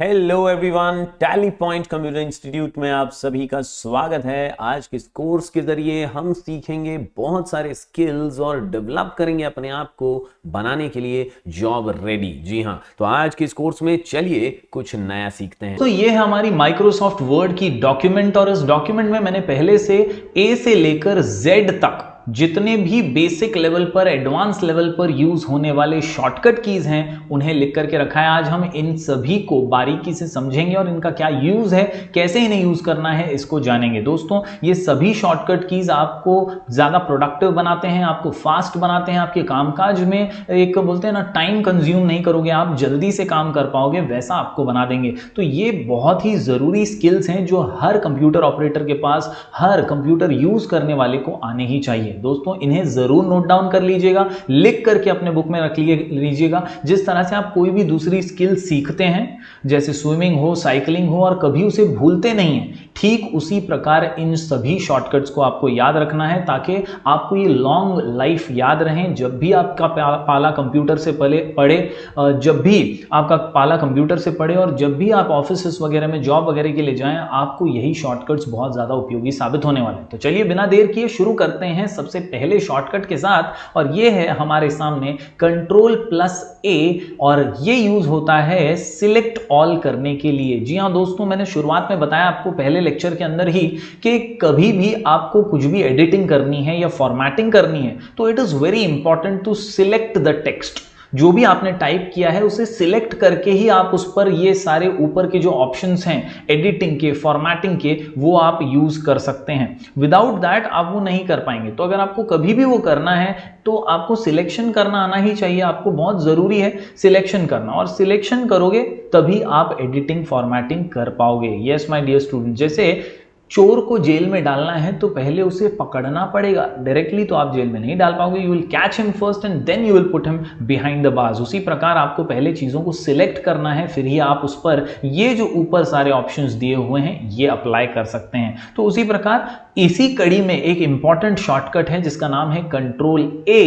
Hello everyone, tally point computer institute में आप सभी का स्वागत है। आज के इस कोर्स के जरिए हम सीखेंगे बहुत सारे स्किल्स और डेवलप करेंगे अपने आप को बनाने के लिए जॉब रेडी। जी हाँ, तो आज के इस कोर्स में चलिए कुछ नया सीखते हैं। तो ये है हमारी माइक्रोसॉफ्ट वर्ड की डॉक्यूमेंट और इस डॉक्यूमेंट में मैंने पहले से ए से लेकर जेड तक जितने भी बेसिक लेवल पर एडवांस लेवल पर यूज होने वाले शॉर्टकट कीज हैं उन्हें लिख करके रखा है। आज हम इन सभी को बारीकी से समझेंगे और इनका क्या यूज है, कैसे इन्हें यूज करना है, इसको जानेंगे। दोस्तों, ये सभी शॉर्टकट कीज आपको ज्यादा प्रोडक्टिव बनाते हैं, आपको फास्ट बनाते हैं, आपके कामकाज में एक बोलते हैं ना टाइम कंज्यूम नहीं करोगे, आप जल्दी से काम कर पाओगे, वैसा आपको बना देंगे। तो ये बहुत ही जरूरी स्किल्स हैं जो हर कंप्यूटर ऑपरेटर के पास, हर कंप्यूटर यूज करने वाले को आने ही चाहिए। दोस्तों, इन्हें जरूर नोट डाउन कर लीजिएगा, लिख करके अपने बुक में रख लीजिएगा। जिस तरह से आप कोई भी दूसरी स्किल सीखते हैं, जैसे स्विमिंग हो, साइकिलिंग हो, और कभी उसे भूलते नहीं हैं, ठीक उसी प्रकार इन सभी शॉर्टकट्स को आपको याद रखना है ताकि आपको ये लॉन्ग लाइफ याद रहें। जब भी आपका पाला कंप्यूटर से पढ़े, जब भी आपका पाला कंप्यूटर से पढ़े और जब भी आप ऑफिस वगैरह में जॉब वगैरह के लिए जाएं, आपको यही शॉर्टकट्स बहुत ज्यादा उपयोगी साबित होने वाले हैं। तो चलिए बिना देर किए शुरू करते हैं सबसे पहले शॉर्टकट के साथ, और ये है हमारे सामने Ctrl+A, और ये यूज होता है सिलेक्ट ऑल करने के लिए। जी हाँ दोस्तों, मैंने शुरुआत में बताया आपको पहले लेक्चर के अंदर ही कि कभी भी आपको कुछ भी एडिटिंग करनी है या फॉर्मेटिंग करनी है तो it is very important to select the text. जो भी आपने टाइप किया है उसे सिलेक्ट करके ही आप उस पर ये सारे ऊपर के जो ऑप्शंस हैं एडिटिंग के, फॉर्मेटिंग के, वो आप यूज कर सकते हैं। विदाउट दैट आप वो नहीं कर पाएंगे। तो अगर आपको कभी भी वो करना है तो आपको सिलेक्शन करना आना ही चाहिए। आपको बहुत जरूरी है सिलेक्शन करना, और सिलेक्शन करोगे तभी आप एडिटिंग फॉर्मेटिंग कर पाओगे। यस माय डियर स्टूडेंट, जैसे चोर को जेल में डालना है तो पहले उसे पकड़ना पड़ेगा, डायरेक्टली तो आप जेल में नहीं डाल पाओगे। You will catch him first and then you will put him behind the bars. उसी प्रकार आपको पहले चीजों को सिलेक्ट करना है, फिर ही आप उस पर ये जो ऊपर सारे ऑप्शंस दिए हुए हैं ये अप्लाई कर सकते हैं। तो उसी प्रकार इसी कड़ी में एक इंपॉर्टेंट शॉर्टकट है जिसका नाम है Ctrl+A,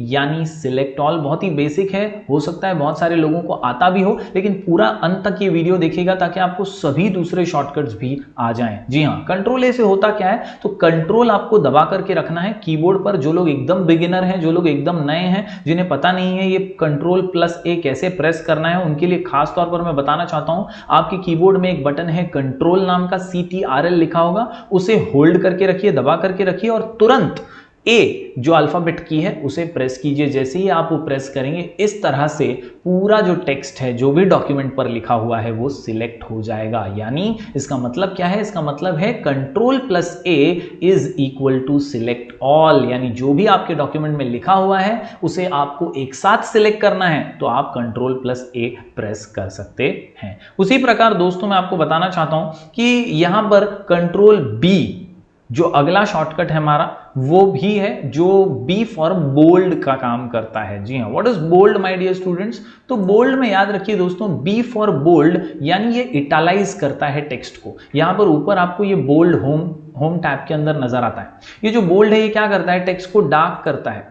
यानी सिलेक्ट ऑल। बहुत ही बेसिक है, हो सकता है बहुत सारे लोगों को आता भी हो, लेकिन पूरा अंत तक ये वीडियो देखिएगा ताकि आपको सभी दूसरे शॉर्टकट्स भी आ जाएं। जी हाँ, Ctrl+A से होता क्या है, तो कंट्रोल आपको दबा करके रखना है कीबोर्ड पर। जो लोग एकदम बिगिनर हैं, जो लोग एकदम नए हैं, जिन्हें पता नहीं है ये Ctrl+A कैसे प्रेस करना है, उनके लिए खास तौर पर मैं बताना चाहता हूं। आपके कीबोर्ड में एक बटन है कंट्रोल नाम का, CTRL लिखा होगा, उसे होल्ड करके रखिए, दबा करके रखिए, और तुरंत ए जो अल्फाबेट की है उसे प्रेस कीजिए। जैसे ही आप वो प्रेस करेंगे, इस तरह से पूरा जो टेक्स्ट है, जो भी डॉक्यूमेंट पर लिखा हुआ है, वो सिलेक्ट हो जाएगा। यानी इसका मतलब क्या है, इसका मतलब है Ctrl+A is equal to select all. यानी जो भी आपके डॉक्यूमेंट में लिखा हुआ है उसे आपको एक साथ सिलेक्ट करना है तो आप Ctrl+A प्रेस कर सकते हैं। उसी प्रकार दोस्तों, मैं आपको बताना चाहता हूं कि यहां पर Ctrl+B जो अगला शॉर्टकट है हमारा, वो भी है जो बी फॉर बोल्ड का काम करता है। जी हाँ, what is bold my dear students? तो बोल्ड में याद रखिए दोस्तों, बी फॉर बोल्ड यानी ये इटैलाइज करता है टेक्स्ट को। यहां पर ऊपर आपको ये बोल्ड होम टैब के अंदर नजर आता है। ये जो बोल्ड है ये क्या करता है, टेक्स्ट को डार्क करता है।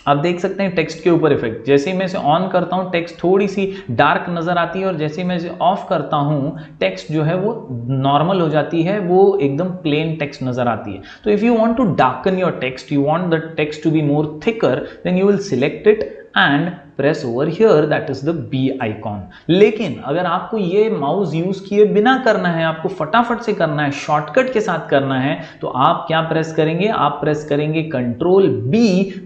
आप देख सकते हैं टेक्स्ट के ऊपर इफेक्ट। जैसे ही मैं इसे ऑन करता हूं टेक्स्ट थोड़ी सी डार्क नजर आती है, और जैसे ही मैं इसे ऑफ करता हूं टेक्स्ट जो है वो नॉर्मल हो जाती है, वो एकदम प्लेन टेक्स्ट नजर आती है। तो if you want to darken your text, you want the text to be more thicker, then you will select it and press over here, that is the B icon. लेकिन अगर आपको ये mouse use किए बिना करना है, आपको फटाफट से करना है, शॉर्टकट के साथ करना है, तो आप क्या प्रेस करेंगे, आप प्रेस करेंगे Ctrl+B,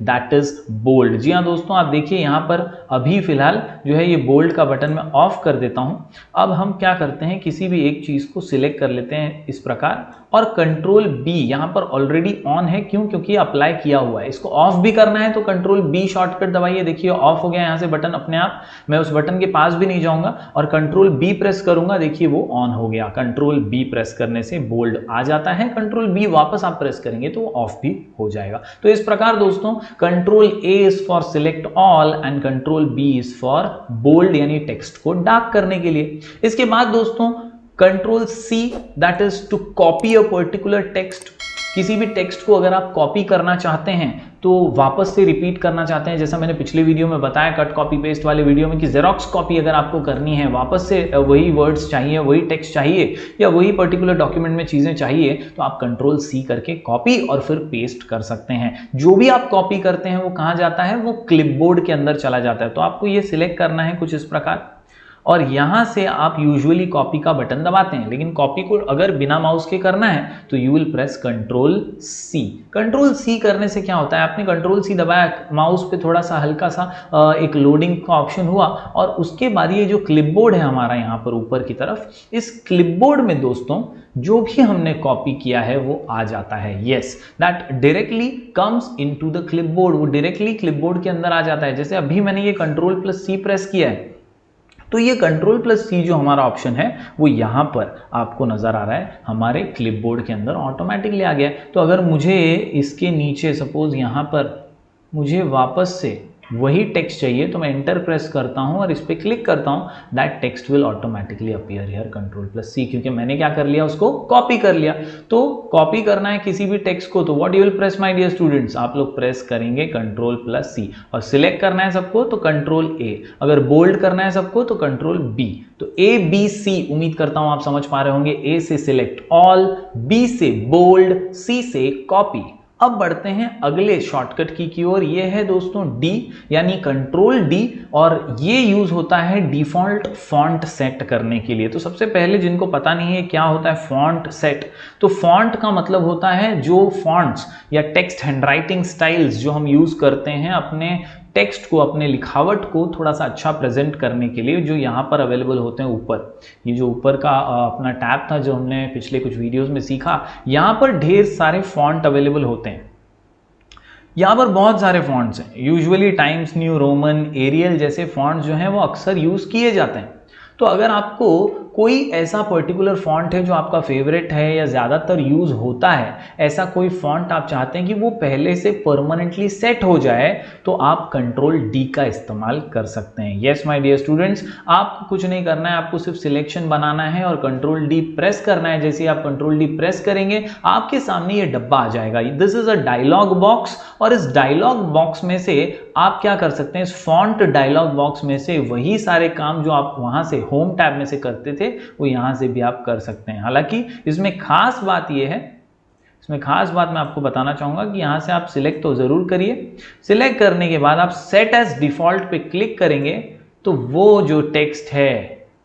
दैट इज बोल्ड। जी हाँ दोस्तों, आप देखिए यहां पर अभी फिलहाल जो है ये बोल्ड का बटन मैं ऑफ कर देता हूं। अब हम क्या करते हैं, किसी भी एक चीज को सिलेक्ट कर लेते हैं इस प्रकार, और Ctrl+B यहां पर ऑलरेडी ऑन है। क्यों? क्योंकि अप्लाई किया हुआ है। इसको ऑफ भी करना है तो Ctrl+B शॉर्टकट दबाइए, देखिए ऑफ हो गया यहां से बटन अपने आप। मैं उस बटन के पास भी नहीं जाऊंगा और Ctrl+B प्रेस करूंगा, देखिए वो ऑन हो गया। Ctrl+B प्रेस करने से बोल्ड आ जाता है, Ctrl+B वापस आप प्रेस करेंगे तो ऑफ भी हो जाएगा। तो इस प्रकार दोस्तों Ctrl+A is for select all and Ctrl+B is for bold, यानी टेक्स्ट को डार्क करने के लिए। इसके बाद दोस्तों Ctrl+C, that is to copy a particular text, किसी भी टेक्स्ट को अगर आप कॉपी करना चाहते हैं तो वापस से रिपीट करना चाहते हैं, जैसा मैंने पिछले वीडियो में बताया कट कॉपी पेस्ट वाले वीडियो में कि जेरोक्स कॉपी अगर आपको करनी है, वापस से वही वर्ड्स चाहिए, वही टेक्स्ट चाहिए या वही पर्टिकुलर डॉक्यूमेंट में चीजें चाहिए, तो आप कंट्रोल सी करके कॉपी और फिर पेस्ट कर सकते हैं। जो भी आप कॉपी करते हैं वो कहाँ जाता है, वो क्लिपबोर्ड के अंदर चला जाता है। तो आपको ये सिलेक्ट करना है कुछ इस प्रकार और यहां से आप यूजुअली कॉपी का बटन दबाते हैं, लेकिन कॉपी को अगर बिना माउस के करना है तो you will press control C. Control C करने से क्या होता है, आपने कंट्रोल सी दबाया, माउस पे थोड़ा सा हल्का सा एक लोडिंग का ऑप्शन हुआ और उसके बाद ये जो क्लिपबोर्ड है हमारा यहाँ पर ऊपर की तरफ, इस क्लिपबोर्ड में दोस्तों जो भी हमने कॉपी किया है वो आ जाता है। Yes, that directly comes into the clipboard, वो डायरेक्टली क्लिपबोर्ड के अंदर आ जाता है। जैसे अभी मैंने ये कंट्रोल प्लस सी प्रेस किया है तो ये कंट्रोल प्लस सी जो हमारा ऑप्शन है वो यहाँ पर आपको नजर आ रहा है हमारे क्लिपबोर्ड के अंदर ऑटोमेटिकली आ गया है। तो अगर मुझे इसके नीचे सपोज यहाँ पर मुझे वापस से वही टेक्स्ट चाहिए तो मैं एंटर प्रेस करता हूं और इस पर क्लिक करता हूं, that text will automatically appear here control plus C, क्योंकि मैंने क्या कर लिया, उसको कॉपी कर लिया। तो कॉपी करना है किसी भी टेक्स्ट को तो what you will press my dear students, आप लोग प्रेस करेंगे कंट्रोल प्लस सी, और सिलेक्ट करना है सबको तो कंट्रोल ए, अगर बोल्ड करना है सबको तो कंट्रोल बी। तो ए बी सी उम्मीद करता हूं आप समझ पा रहे होंगे। ए से सिलेक्ट ऑल, बी से बोल्ड, सी से कॉपी। अब बढ़ते हैं अगले शॉर्टकट की ओर, ये है दोस्तों डी यानी कंट्रोल डी, और ये यूज होता है डिफॉल्ट फॉन्ट सेट करने के लिए। तो सबसे पहले जिनको पता नहीं है क्या होता है फॉन्ट सेट, तो फॉन्ट का मतलब होता है जो फॉन्ट्स या टेक्स्ट हैंडराइटिंग स्टाइल्स जो हम यूज करते हैं अपने टेक्स्ट को, अपने लिखावट को थोड़ा सा अच्छा प्रेजेंट करने के लिए, जो यहाँ पर अवेलेबल होते हैं ऊपर। ये जो ऊपर का अपना टैब था जो हमने पिछले कुछ वीडियोस में सीखा, यहाँ पर ढेर सारे फॉन्ट अवेलेबल होते हैं। यहाँ पर बहुत सारे फॉन्ट्स हैं, usually Times New Roman, Arial जैसे फॉन्ट्स जो हैं वो अक्सर यूज किए जाते हैं। तो अगर आपको कोई ऐसा पर्टिकुलर फॉन्ट है जो आपका फेवरेट है या ज़्यादातर यूज होता है, ऐसा कोई फॉन्ट आप चाहते हैं कि वो पहले से परमानेंटली सेट हो जाए, तो आप कंट्रोल डी का इस्तेमाल कर सकते हैं। यस माय डियर स्टूडेंट्स, आपको कुछ नहीं करना है, आपको सिर्फ सिलेक्शन बनाना है और कंट्रोल डी प्रेस करना है। जैसे आप कंट्रोल डी प्रेस करेंगे आपके सामने ये डब्बा आ जाएगा, this is a dialog box, और इस डायलॉग बॉक्स में से आप क्या कर सकते हैं, इस फॉन्ट डायलॉग बॉक्स में से वही सारे काम जो आप वहां से होम टैब में से करते थे वो यहां से भी आप कर सकते हैं। हालांकि इसमें खास बात यह है, इसमें खास बात मैं आपको बताना चाहूंगा कि यहां से आप सिलेक्ट तो जरूर करिए, सिलेक्ट करने के बाद आप सेट एज डिफॉल्ट पे क्लिक करेंगे तो वो जो टेक्स्ट है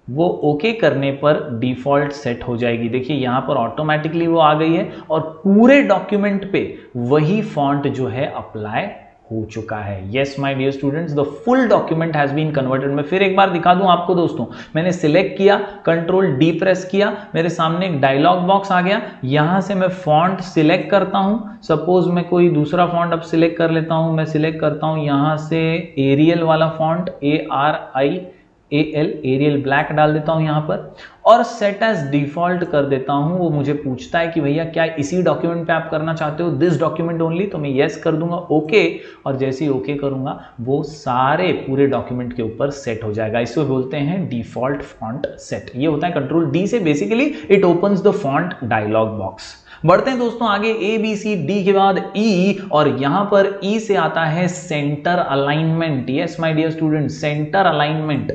वो ओके करने पर डिफॉल्ट सेट हो जाएगी। देखिए यहां पर ऑटोमेटिकली वो आ गई है और पूरे डॉक्यूमेंट पे वही फॉन्ट जो है अप्लाई हो चुका है। Yes my dear students, the full document has been converted. मैं फिर एक बार दिखा दूं आपको दोस्तों, मैंने सिलेक्ट किया, कंट्रोल डी प्रेस किया, मेरे सामने एक डायलॉग बॉक्स आ गया, यहां से मैं फॉन्ट सिलेक्ट करता हूं, सपोज मैं कोई दूसरा फॉन्ट अब सिलेक्ट कर लेता हूं, मैं सिलेक्ट करता हूं यहां से एरियल वाला फॉन्ट, ARIAL, एरियल ब्लैक डाल देता हूं यहां पर और सेट एज डिफॉल्ट कर देता हूं। वो मुझे पूछता है कि भैया क्या इसी डॉक्यूमेंट पे आप करना चाहते हो, दिस डॉक्यूमेंट ओनली, तो मैं यस कर दूंगा, ओके, और जैसे ही ओके करूंगा वो सारे पूरे डॉक्यूमेंट के ऊपर सेट हो जाएगा। इसको बोलते हैं डिफॉल्ट फॉन्ट सेट। ये होता है कंट्रोल डी से, basically it opens the font dialog box. बढ़ते हैं दोस्तों आगे, ए बी सी डी के बाद ई, और यहां पर ई से आता है center alignment. Yes my dear student, center alignment,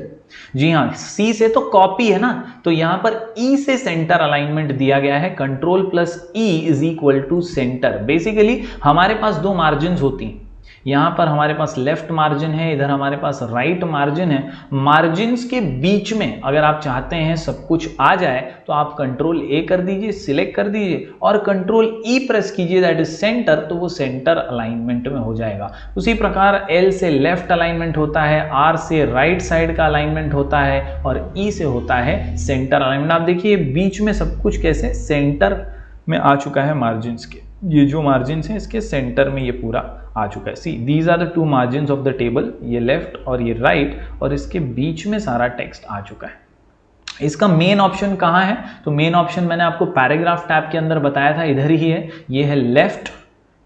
जी हां, सी से तो कॉपी है ना, तो यहां पर ई से सेंटर अलाइनमेंट दिया गया है। Control plus E is equal to center. Basically हमारे पास दो मार्जिन होती हैं, यहां पर हमारे पास लेफ्ट मार्जिन है, इधर हमारे पास राइट मार्जिन है। मार्जिन्स के बीच में अगर आप चाहते हैं सब कुछ आ जाए तो आप कंट्रोल ए कर दीजिए, सिलेक्ट कर दीजिए और कंट्रोल ई प्रेस कीजिए, दैट इज सेंटर, तो वो सेंटर अलाइनमेंट में हो जाएगा। उसी प्रकार एल से लेफ्ट अलाइनमेंट होता है, आर से राइट साइड का अलाइनमेंट होता है और ई से होता है सेंटर अलाइनमेंट। आप देखिए बीच में सब कुछ कैसे सेंटर में आ चुका है, मार्जिन्स के ये जो मार्जिन्स हैं इसके सेंटर में ये पूरा आ चुका है। See these are the two margins of the table, ये लेफ्ट और ये राइट, और इसके बीच में सारा टेक्स्ट आ चुका है। इसका मेन ऑप्शन कहाँ है, तो मेन ऑप्शन मैंने आपको पैराग्राफ टैब के अंदर बताया था, इधर ही है। ये है लेफ्ट,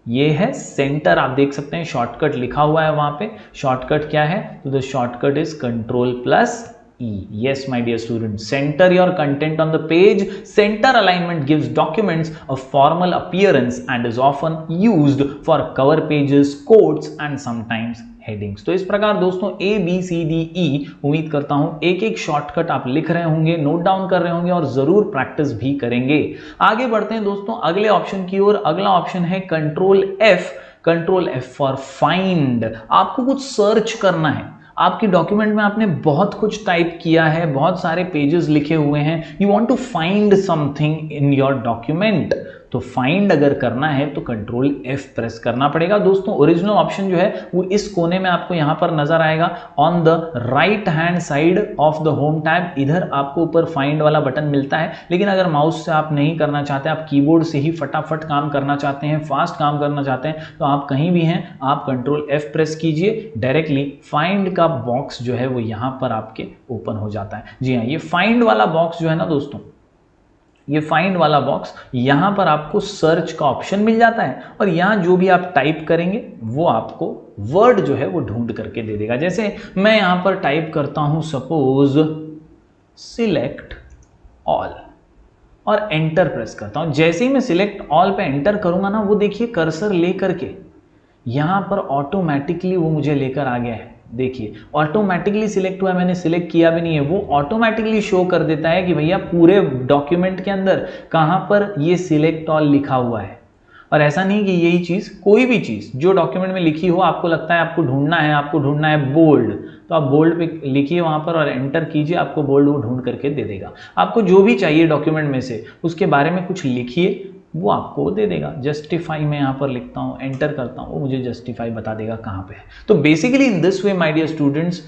ये है सेंटर। आप देख सकते हैं शॉर्टकट लिखा हुआ है वहां पे। शॉर्टकट क्या है, तो the shortcut is control plus E. Yes, my dear students, center your content on the page. Center alignment gives documents a formal appearance and is often used for cover pages, quotes and sometimes headings. तो इस प्रकार दोस्तों A, B, C, D, E, उम्मीद करता हूं एक एक shortcut आप लिख रहे होंगे, नोट डाउन कर रहे होंगे और जरूर प्रैक्टिस भी करेंगे। आगे बढ़ते हैं दोस्तों अगले ऑप्शन की ओर। अगला ऑप्शन है कंट्रोल F फॉर फाइंड। आपको कुछ सर्च करना है। आपकी डॉक्यूमेंट में आपने बहुत कुछ टाइप किया है, बहुत सारे पेजेस लिखे हुए हैं, you want to find something in your document. तो फाइंड अगर करना है तो कंट्रोल F प्रेस करना पड़ेगा। दोस्तों ओरिजिनल ऑप्शन जो है वो इस कोने में आपको यहां पर नजर आएगा, on the right hand side of the home tab. इधर आपको ऊपर फाइंड वाला बटन मिलता है, लेकिन अगर माउस से आप नहीं करना चाहते, आप कीबोर्ड से ही फटाफट काम करना चाहते हैं, फास्ट काम करना चाहते हैं, तो आप कहीं भी हैं आप कंट्रोल F प्रेस कीजिए, डायरेक्टली फाइंड का बॉक्स जो है वो यहां पर आपके ओपन हो जाता है। जी हाँ, ये फाइंड वाला बॉक्स जो है ना दोस्तों, ये फाइंड वाला बॉक्स यहां पर आपको सर्च का ऑप्शन मिल जाता है और यहां जो भी आप टाइप करेंगे वो आपको वर्ड जो है वो ढूंढ करके दे देगा। जैसे मैं यहां पर टाइप करता हूं सपोज सिलेक्ट ऑल और एंटर प्रेस करता हूं। जैसे ही मैं सिलेक्ट ऑल पे एंटर करूंगा ना, वो देखिए कर्सर लेकर के यहां पर ऑटोमेटिकली वो मुझे लेकर आ गया है। देखिए ऑटोमेटिकली सिलेक्ट हुआ है, मैंने सिलेक्ट किया भी नहीं है, वो ऑटोमेटिकली शो कर देता है कि भैया पूरे डॉक्यूमेंट के अंदर कहां पर ये सिलेक्ट ऑल लिखा हुआ है। और ऐसा नहीं कि यही चीज, कोई भी चीज जो डॉक्यूमेंट में लिखी हो, आपको लगता है आपको ढूंढना है बोल्ड, तो आप बोल्ड पे लिखिए वहां पर और एंटर कीजिए, आपको बोल्ड वो ढूंढ करके दे देगा। आपको जो भी चाहिए डॉक्यूमेंट में से उसके बारे में कुछ लिखिए, वो आपको दे देगा। जस्टिफाई मैं यहाँ पर लिखता हूँ, एंटर करता हूँ, वो मुझे जस्टिफाई बता देगा कहाँ पे है। तो basically in this way my dear students,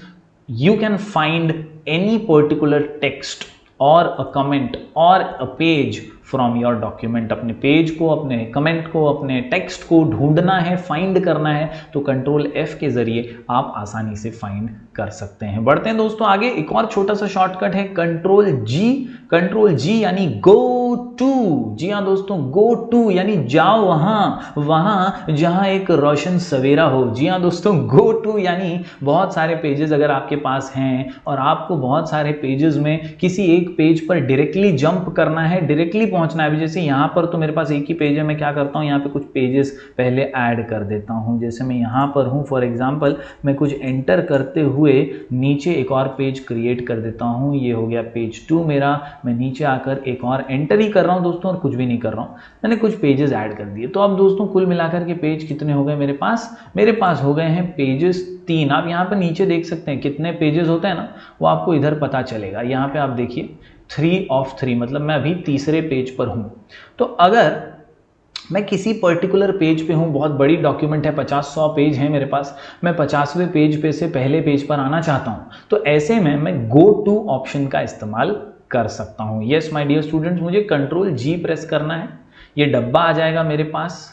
you can find any particular text और अ कमेंट और a page from your document. अपने पेज को, अपने कमेंट को, अपने टेक्स्ट को ढूंढना है, फाइंड करना है, तो कंट्रोल F के जरिए आप आसानी से फाइंड कर सकते हैं। बढ़ते हैं दोस्तों आगे। एक और छोटा सा शॉर्टकट है कंट्रोल G यानी गो टू। जी हाँ दोस्तों, गो टू यानी जाओ वहां जहां एक रोशन सवेरा हो। जी हाँ दोस्तों, गो टू यानी बहुत सारे पेजेस अगर आपके पास हैं और आपको बहुत सारे पेजेस में किसी एक पेज पर डायरेक्टली जंप करना है, डायरेक्टली पहुंचना है। जैसे यहाँ पर तो मेरे पास एक ही पेज है, मैं क्या करता हूँ यहाँ पे कुछ पेजेस पहले ऐड कर देता हूँ। जैसे मैं यहाँ पर हूँ, फॉर एग्जांपल मैं कुछ एंटर करते हुए नीचे एक और पेज क्रिएट कर देता हूँ। ये हो गया पेज 2 मेरा। मैं नीचे आकर एक और एंटर ही कर रहा हूँ दोस्तों और कुछ भी नहीं कर रहा हूँ, मैंने कुछ पेजेस ऐड कर दिए। तो अब दोस्तों कुल मिलाकर के पेज कितने हो गए मेरे पास हो गए हैं पेजेस 3। आप यहाँ पर नीचे देख सकते हैं कितने पेजेस होते हैं ना, वो आपको इधर पता चलेगा। यहाँ पे आप देखिए 3 of 3, मतलब मैं अभी तीसरे पेज पर हूं। तो अगर मैं किसी पर्टिकुलर पेज पे हूं, बहुत बड़ी डॉक्यूमेंट है, 50-100 पेज है मेरे पास, मैं 50वें पेज पे से पहले पेज पर आना चाहता हूं, तो ऐसे में मैं गो टू ऑप्शन का इस्तेमाल कर सकता हूं। यस माय डियर स्टूडेंट्स, मुझे कंट्रोल G प्रेस करना है, ये डब्बा आ जाएगा मेरे पास।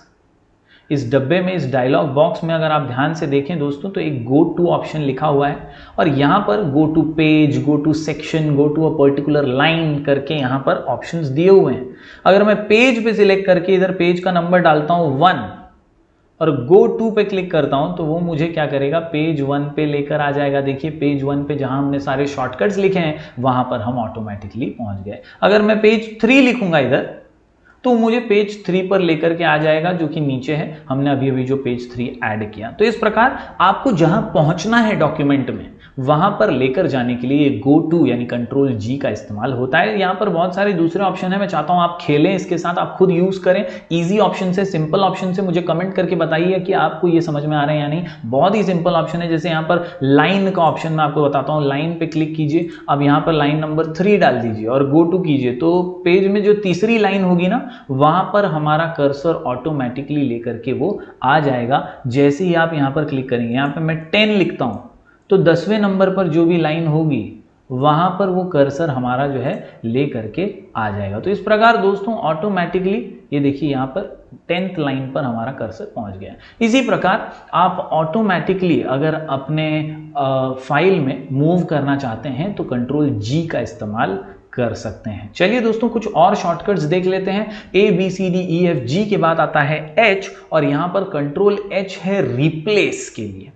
इस डब्बे में, इस डायलॉग बॉक्स में अगर आप ध्यान से देखें दोस्तों, तो एक गो टू ऑप्शन लिखा हुआ है और यहाँ पर go to page, go to section, go to a particular line करके यहाँ पर ऑप्शंस दिए हुए हैं। अगर मैं पेज पे सिलेक्ट करके इधर पेज का नंबर डालता हूँ 1 और गो टू पे क्लिक करता हूं, तो वो मुझे क्या करेगा, पेज 1 पे लेकर आ जाएगा। देखिए पेज 1 पे जहां हमने सारे शॉर्टकट्स लिखे हैं वहां पर हम ऑटोमेटिकली पहुंच गए। अगर मैं पेज 3 लिखूंगा इधर, तो मुझे पेज 3 पर लेकर के आ जाएगा, जो कि नीचे है, हमने अभी जो पेज 3 ऐड किया। तो इस प्रकार आपको जहां पहुंचना है डॉक्यूमेंट में, वहां पर लेकर जाने के लिए गो टू यानी कंट्रोल G का इस्तेमाल होता है। यहां पर बहुत सारे दूसरे ऑप्शन है, मैं चाहता हूं आप खेलें इसके साथ, आप खुद यूज करें। इजी ऑप्शन से, सिंपल ऑप्शन से मुझे कमेंट करके बताइए कि आपको ये समझ में आ रहा है या नहीं। बहुत ही सिंपल ऑप्शन है। जैसे यहाँ पर लाइन का ऑप्शन मैं आपको बताता हूँ, लाइन पे क्लिक कीजिए, अब यहाँ पर लाइन नंबर 3 डाल दीजिए और गो टू कीजिए, तो पेज में जो तीसरी लाइन होगी ना, वहां पर हमारा कर्सर ऑटोमेटिकली लेकर के वो आ जाएगा। जैसे ही आप यहां पर क्लिक करेंगे, यहां पे मैं 10 लिखता हूं, तो 10वें नंबर पर जो भी लाइन होगी वहां पर वो कर्सर हमारा जो है ले करके आ जाएगा। तो इस प्रकार दोस्तों ऑटोमेटिकली ये देखिए यहाँ पर 10th लाइन पर हमारा कर्सर पहुंच गया। इसी प्रकार आप ऑटोमेटिकली अगर अपने फाइल में मूव करना चाहते हैं तो कंट्रोल G का इस्तेमाल कर सकते हैं। चलिए दोस्तों कुछ और शॉर्टकट्स देख लेते हैं। ABCDEFG के बाद आता है H और यहां पर कंट्रोल H है रिप्लेस के लिए।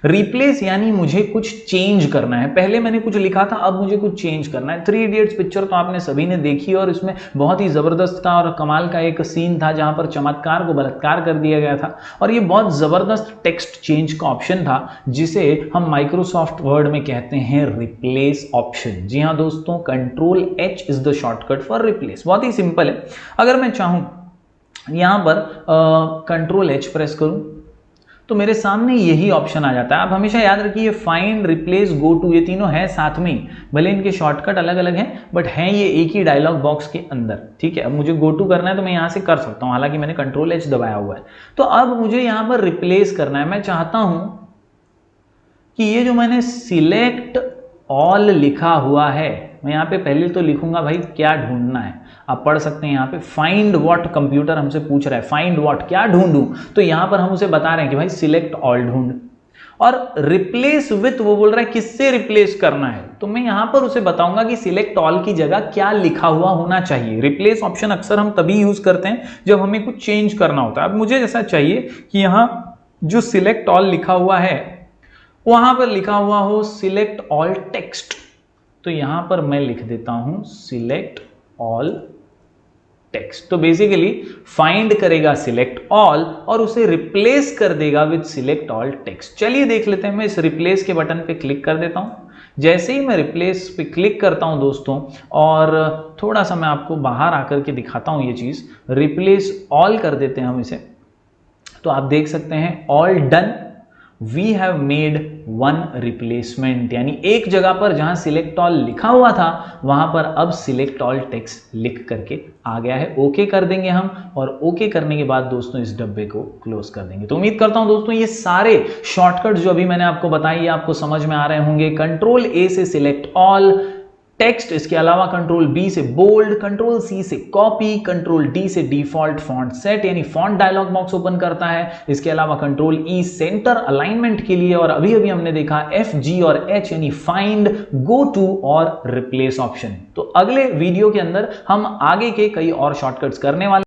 रिप्लेस यानी मुझे कुछ चेंज करना है। पहले मैंने कुछ लिखा था, अब मुझे कुछ चेंज करना है। 3 इडियट्स पिक्चर तो आपने सभी ने देखी और इसमें बहुत ही जबरदस्त का और कमाल का एक सीन था जहां पर चमत्कार को बलात्कार कर दिया गया था और ये बहुत जबरदस्त टेक्स्ट चेंज का ऑप्शन था जिसे हम माइक्रोसॉफ्ट वर्ड में कहते हैं रिप्लेस ऑप्शन। जी हाँ दोस्तों, control H is the shortcut for replace. बहुत ही सिंपल है। अगर मैं चाहूं यहां पर कंट्रोल एच प्रेस करूं तो मेरे सामने यही ऑप्शन आ जाता है। आप हमेशा याद रखिए, फाइंड, रिप्लेस, गो टू, ये तीनों है साथ में ही, भले इनके शॉर्टकट अलग अलग हैं बट हैं ये एक ही डायलॉग बॉक्स के अंदर। ठीक है, अब मुझे गो टू करना है तो मैं यहां से कर सकता हूं, हालांकि मैंने कंट्रोल एच दबाया हुआ है। तो अब मुझे यहां पर रिप्लेस करना है। मैं चाहता हूं कि ये जो मैंने सिलेक्ट ऑल लिखा हुआ है, मैं यहाँ पे पहले तो लिखूंगा भाई क्या ढूंढना है। आप पढ़ सकते हैं यहाँ पे फाइंड व्हाट, कंप्यूटर हमसे पूछ रहा है फाइंड व्हाट, क्या ढूंढूं। तो यहां पर हम उसे बता रहे हैं कि भाई सिलेक्ट ऑल ढूंढ। और रिप्लेस विथ, वो बोल रहा है किससे रिप्लेस करना है, तो मैं यहां पर उसे बताऊंगा कि सिलेक्ट ऑल की जगह क्या लिखा हुआ होना चाहिए। रिप्लेस ऑप्शन अक्सर हम तभी यूज करते हैं जब हमें कुछ चेंज करना होता है। अब मुझे ऐसा चाहिए कि यहां जो सिलेक्ट ऑल लिखा हुआ है वहां पर लिखा हुआ हो सिलेक्ट ऑल टेक्स्ट। तो यहां पर मैं लिख देता हूं सिलेक्ट ऑल टेक्स्ट। तो बेसिकली फाइंड करेगा सिलेक्ट ऑल और उसे रिप्लेस कर देगा विद सिलेक्ट ऑल टेक्स्ट। चलिए देख लेते हैं। मैं इस रिप्लेस के बटन पे क्लिक कर देता हूं। जैसे ही मैं रिप्लेस पे क्लिक करता हूं दोस्तों, और थोड़ा सा मैं आपको बाहर आकर के दिखाता हूं ये चीज, रिप्लेस ऑल कर देते हैं हम इसे, तो आप देख सकते हैं all done, we have made one replacement. यानी एक जगह पर जहां सिलेक्ट ऑल लिखा हुआ था वहां पर अब सिलेक्ट ऑल टेक्स्ट लिख करके आ गया है। ओके कर देंगे हम, और ओके करने के बाद दोस्तों इस डब्बे को क्लोज कर देंगे। तो उम्मीद करता हूं दोस्तों ये सारे शॉर्टकट जो अभी मैंने आपको बताई आपको समझ में आ रहे होंगे। कंट्रोल ए से सिलेक्ट ऑल टेक्स्ट, इसके अलावा कंट्रोल बी से बोल्ड, कंट्रोल सी से कॉपी, कंट्रोल डी से डिफॉल्ट फॉन्ट सेट यानी फॉन्ट डायलॉग बॉक्स ओपन करता है। इसके अलावा कंट्रोल ई सेंटर अलाइनमेंट के लिए, और अभी अभी हमने देखा एफ, जी और एच यानी फाइंड, गो टू और रिप्लेस ऑप्शन। तो अगले वीडियो के अंदर हम आगे के कई और शॉर्टकट्स करने वाले